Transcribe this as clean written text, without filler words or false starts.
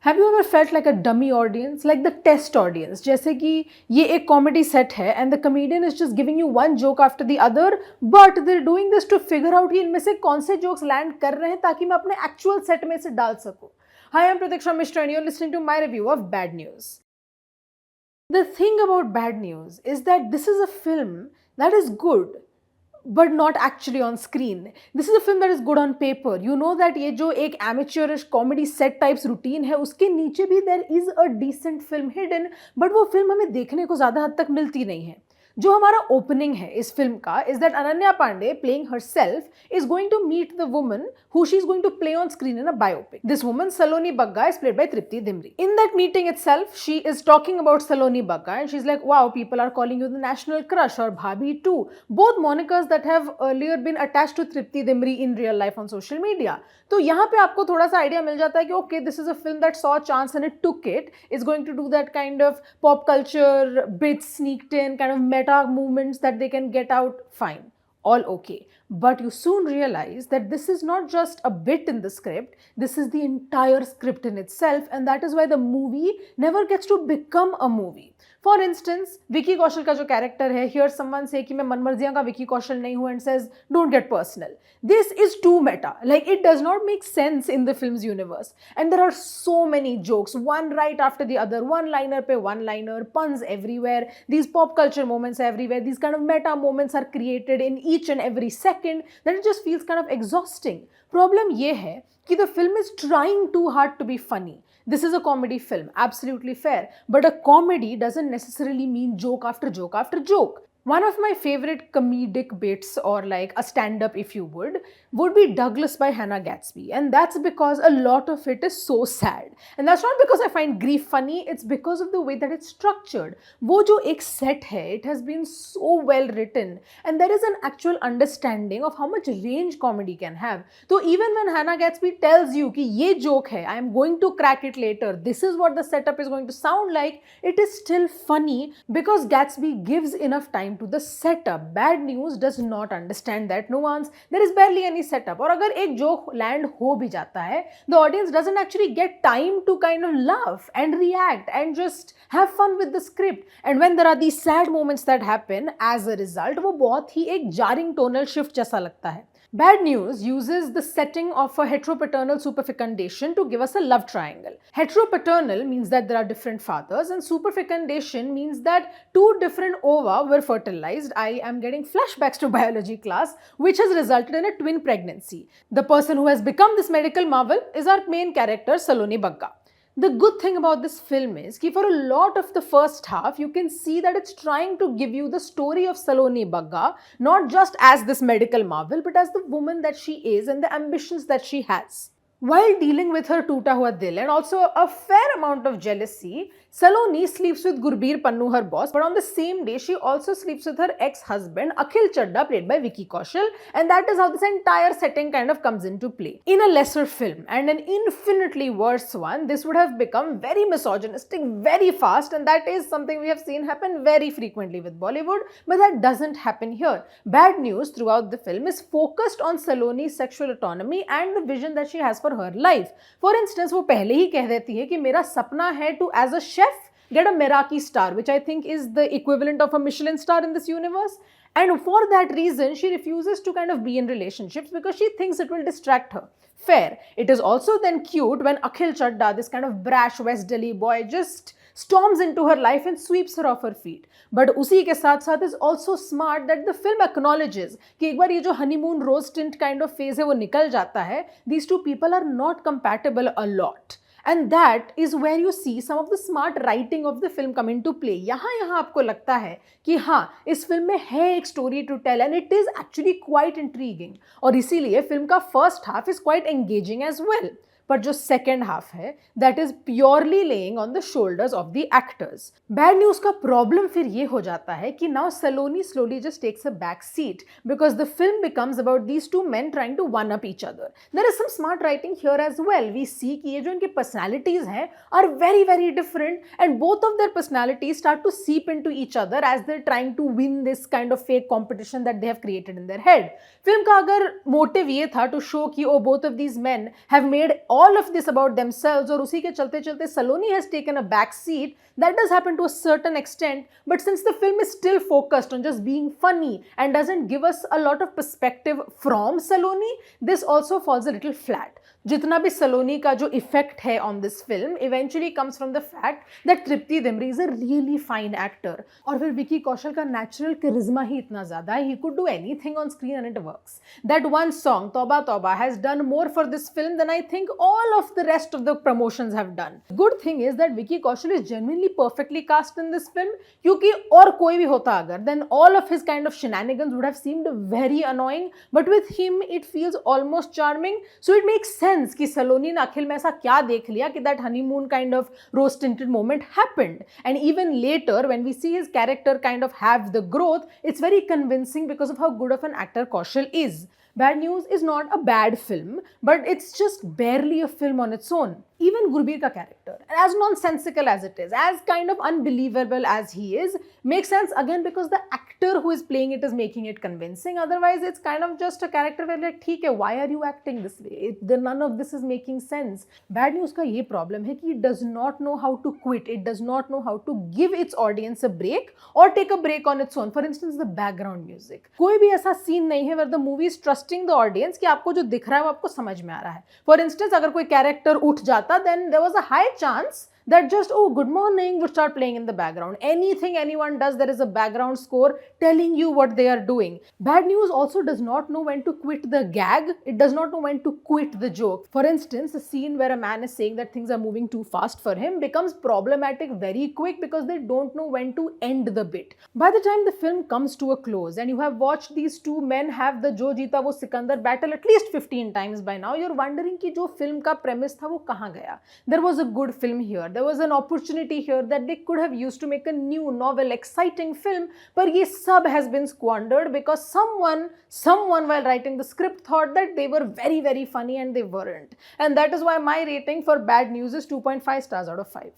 Have you ever felt like a dummy audience, like the test audience? जैसे कि ये एक कॉमेडी सेट है and the comedian is just giving you one joke after the other, but they are doing this to figure out कि इनमें से कौन से जोक्स लैंड कर रहे हैं ताकि मैं अपने एक्चुअल सेट में से डाल सकूं. Hi, I am Pratiksha Mishra and you're listening to my review of Bad News. The thing about Bad News is that this is a film that is good but not actually on screen. This is a film that is good on paper. You know that ये जो एक amateurish comedy set types routine है उसके नीचे भी there is a decent film hidden, but वो film हमें देखने को ज़्यादा हद तक मिलती नहीं है. जो हमारा ओपनिंग है इस फिल्म का is that Ananya Panday playing herself is going to meet the woman who she is going to play on screen in a biopic. This woman, Saloni Bagga, is played by Tripti Dimri. In that meeting itself, she is talking about Saloni Bagga and she's like, wow, people are calling you the national crush or Bhabhi too. Both monikers that have earlier been attached to Tripti Dimri in real life on social media. तो यहाँ पे आपको थोड़ा सा idea मिल जाता है कि okay, this is a film that saw a chance and it took it. It's going to do that kind of pop culture bits sneaked in, kind of meta movements that they can get out, fine. All okay. But you soon realize that this is not just a bit in the script, this is the entire script in itself, and that is why the movie never gets to become a movie. For instance, Vicky Kaushal का जो character है, hears someone say कि मैं मनमर्जियां का विकी कौशल नहीं हूं and says, don't get personal. This is too meta. Like, it does not make sense in the film's universe. And there are so many jokes, one right after the other, one-liner pe one-liner, puns everywhere, these pop culture moments everywhere, these kind of meta moments are created in each and every second, that it just feels kind of exhausting. Problem ये है कि the film is trying too hard to be funny. This is a comedy film, absolutely fair. But a comedy doesn't necessarily mean joke after joke after joke. One of my favorite comedic bits, or like a stand-up if you would be Douglas by Hannah Gatsby. And that's because a lot of it is so sad. And that's not because I find grief funny, it's because of the way that it's structured. वो जो एक set है, it has been so well written. And there is an actual understanding of how much range comedy can have. So even when Hannah Gatsby tells you कि ये joke है, I am going to crack it later, this is what the setup is going to sound like, it is still funny because Gatsby gives enough time to the setup. Bad News does not understand that nuance. There is barely any setup. और अगर एक joke land हो भी जाता है, the audience doesn't actually get time to kind of laugh and react and just have fun with the script. And when there are these sad moments that happen as a result, वो बहुत ही एक jarring tonal shift जैसा लगता है. Bad News uses the setting of a heteropaternal superfecundation to give us a love triangle. Heteropaternal means that there are different fathers, and superfecundation means that two different ova were fertilized. I am getting flashbacks to biology class, which has resulted in a twin pregnancy. The person who has become this medical marvel is our main character, Saloni Bagga. The good thing about this film is that for a lot of the first half, you can see that it's trying to give you the story of Saloni Bagga, not just as this medical marvel, but as the woman that she is and the ambitions that she has. While dealing with her toota hua dil and also a fair amount of jealousy, Saloni sleeps with Gurbir Pannu, her boss, but on the same day, she also sleeps with her ex-husband, Akhil Chadda, played by Vicky Kaushal, and that is how this entire setting kind of comes into play. In a lesser film, and an infinitely worse one, this would have become very misogynistic very fast, and that is something we have seen happen very frequently with Bollywood, but that doesn't happen here. Bad News throughout the film is focused on Saloni's sexual autonomy and the vision that she has for her life. For instance, वो पहले ही कह देती है कि मेरा सपना है to as a chef get a Meraki star, which I think is the equivalent of a Michelin star in this universe. And for that reason, she refuses to kind of be in relationships because she thinks it will distract her. Fair. It is also then cute when Akhil Chadda, this kind of brash West Delhi boy, just storms into her life and sweeps her off her feet. But उसी के साथ साथ is also smart that the film acknowledges कि एक बार ये जो honeymoon rose tint kind of phase है वो निकल जाता है. These two people are not compatible a lot. And that is where you see some of the smart writing of the film come into play. यहाँ आपको लगता है कि हाँ, इस फिल्म में है एक story to tell and it is actually quite intriguing. और इसीलिए फिल्म का first half is quite engaging as well. पर जो सेकेंड हाफ है that is purely laying on the shoulders of the actors. Bad Newz का problem फिर ये हो जाता है कि now Saloni slowly just takes a back seat because the film becomes about these two men trying to one up each other. There is some smart writing here as well. We see कि ये जो इनकी personalities हैं are very very different and both of their personalities start to seep into each other as they're trying to win this kind of fake competition that they have created in their head. Film का अगर motive ये था to show कि oh both of these men have made all of this about themselves, और उसी के चलते चलते Saloni has taken a back seat. That does happen to a certain extent, but since the film is still focused on just being funny and doesn't give us a lot of perspective from Saloni, this also falls a little flat. जितना भी सलोनी का जो effect है on this film eventually comes from the fact that Tripti Dimri is a really fine actor, और फिर विकी कौशल का natural करिश्मा ही इतना ज्यादा है, he could do anything on screen and it works. That one song Tauba Tauba has done more for this film than I think all of the rest of the promotions have done. Good thing is that Vicky Kaushal is genuinely perfectly cast in this film, क्योंकि और कोई भी होता अगर, then all of his kind of shenanigans would have seemed very annoying, but with him it feels almost charming. So it makes sense कि सलोनी ने अखिल में ऐसा क्या देख लिया कि that honeymoon kind of rose tinted moment happened. And even later when we see his character kind of have the growth, it's very convincing because of how good of an actor Kaushal is. Bad News is not a bad film, but it's just barely a film on its own. Even Gurbir ka character, as nonsensical as it is, as kind of unbelievable as he is, makes sense again because the actor who is playing it is making it convincing. Otherwise, it's kind of just a character where like, ठीक है, why are you acting this way? None of this is making sense. Bad News का ये problem है कि it does not know how to quit. It does not know how to give its audience a break or take a break on its own. For instance, the background music. कोई भी ऐसा scene नहीं है where the movie is trusting the audience कि आपको जो दिख रहा है वो आपको समझ में आ रहा है. For instance, अगर कोई character उठ जाता, then there was a high chance that just, oh, good morning would start playing in the background. Anything anyone does, there is a background score telling you what they are doing. Bad News also does not know when to quit the gag. It does not know when to quit the joke. For instance, a scene where a man is saying that things are moving too fast for him becomes problematic very quick because they don't know when to end the bit. By the time the film comes to a close and you have watched these two men have the Jo Jeeta Wo Sikandar battle at least 15 times by now, you're wondering कि जो film का premise था वो कहाँ गया. There was a good film here. There was an opportunity here that they could have used to make a new, novel, exciting film, but ये सब has been squandered because someone while writing the script thought that they were very, very funny and they weren't. And that is why my rating for Bad News is 2.5 stars out of 5.